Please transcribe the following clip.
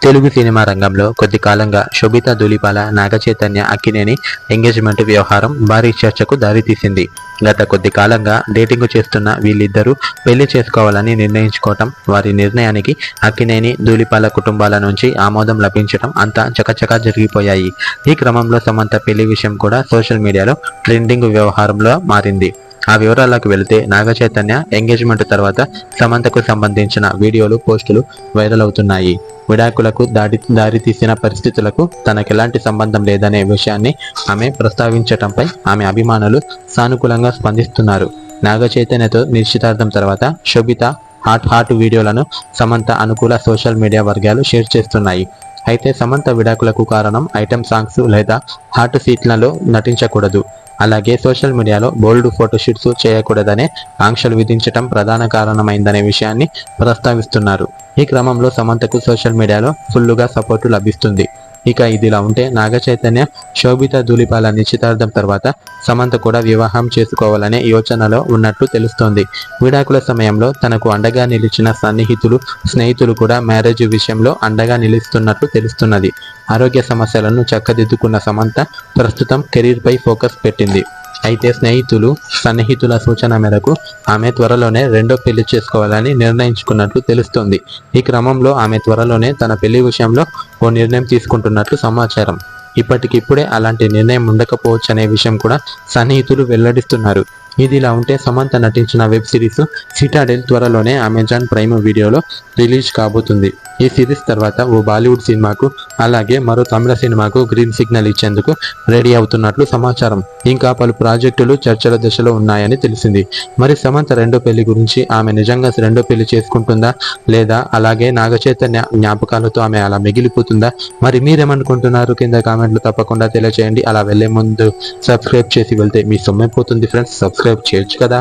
Telugu cinema రంగంలో కొద్ది కాలంగా శోభితా ధూళిపాల, నాగచైతన్య, అక్కినేని ఎంగేజ్మెంట్ వ్యవహారం భారీ చర్చకు దారితీసింది. గత కొద్ది కాలంగా డేటింగ్ చేస్తున్న వీళ్ళిద్దరూ పెళ్లి చేసుకోవాలని నిర్ణయించుకోవటం, వారి నిర్ణయానికి అక్కినేని, ధూళిపాల కుటుంబాల నుంచి ఆమోదం లభించడం అంతా చకచకా జరిగిపోయాయి. ఈ క్రమంలో సమంత పెళ్లి విషయం కూడా సోషల్ మీడియాలో ట్రెండింగ్ వ్యవహారంలో మారింది. ఆ వివరాలకు వెళితే, నాగచైతన్య ఎంగేజ్మెంట్ తర్వాత సమంతకు సంబంధించిన వీడియోలు, పోస్టులు వైరల్ అవుతున్నాయి. విడాకులకు దారితీసిన పరిస్థితులకు తనకెలాంటి సంబంధం లేదనే విషయాన్ని ఆమె ప్రస్తావించటంపై ఆమె అభిమానులు సానుకూలంగా స్పందిస్తున్నారు. నాగచైతన్యతో నిశ్చితార్థం తర్వాత శోభిత హాట్ వీడియోలను సమంత అనుకూల సోషల్ మీడియా వర్గాలు షేర్ చేస్తున్నాయి. అయితే సమంత విడాకులకు కారణం ఐటెం సాంగ్స్ లేదా హాట్ సీట్లలో నటించకూడదు, అలాగే సోషల్ మీడియాలో బోల్డ్ ఫోటోషూట్స్ చేయకూడదనే ఆంక్షలు విధించటం ప్రధాన కారణమైందనే విషయాన్ని ప్రస్తావిస్తున్నారు. ఈ క్రమంలో సమంతకు సోషల్ మీడియాలో ఫుల్లుగా సపోర్టు లభిస్తుంది. ఇక ఇదిలా ఉంటే, నాగచైతన్య శోభిత ధూళిపాల నిశ్చితార్థం తర్వాత సమంత కూడా వివాహం చేసుకోవాలనే యోచనలో ఉన్నట్లు తెలుస్తోంది. విడాకుల సమయంలో తనకు అండగా నిలిచిన సన్నిహితులు, స్నేహితులు కూడా మ్యారేజ్ విషయంలో అండగా నిలుస్తున్నట్లు తెలుస్తున్నది. ఆరోగ్య సమస్యలను చక్కదిద్దుకున్న సమంత ప్రస్తుతం కెరీర్పై ఫోకస్ పెట్టింది. అయితే స్నేహితులు, సన్నిహితుల సూచన మేరకు ఆమె త్వరలోనే రెండో పెళ్లి చేసుకోవాలని నిర్ణయించుకున్నట్లు తెలుస్తోంది. ఈ క్రమంలో ఆమె త్వరలోనే తన పెళ్లి విషయంలో ఓ నిర్ణయం తీసుకుంటున్నట్లు సమాచారం. ఇప్పటికిప్పుడే అలాంటి నిర్ణయం ఉండకపోవచ్చనే విషయం కూడా సన్నిహితులు వెల్లడిస్తున్నారు. ఇదిలా ఉంటే, సమంత నటించిన వెబ్ సిరీస్ సిటాడెల్ త్వరలోనే అమెజాన్ ప్రైమ్ వీడియోలో రిలీజ్ కాబోతుంది. ఈ సిరీస్ తర్వాత ఓ బాలీవుడ్ సినిమాకు, అలాగే మరో తమిళ సినిమాకు గ్రీన్ సిగ్నల్ ఇచ్చేందుకు రెడీ అవుతున్నట్లు సమాచారం. ఇంకా పలు ప్రాజెక్టులు చర్చల దశలో ఉన్నాయని తెలిసింది. మరి సమంత రెండో పెళ్లి గురించి, ఆమె నిజంగా రెండో పెళ్లి చేసుకుంటుందా, లేదా అలాగే నాగచైతన్య జ్ఞాపకాలతో ఆమె అలా మిగిలిపోతుందా? మరి మీరేమనుకుంటున్నారు? కింద కామెంట్లు తప్పకుండా తెలియజేయండి. అలా వెళ్లే ముందు సబ్స్క్రైబ్ చేసి వెళ్తే మీ సొమ్మైపోతుంది ఫ్రెండ్స్. సబ్స్క్రైబ్ చేయొచ్చు కదా.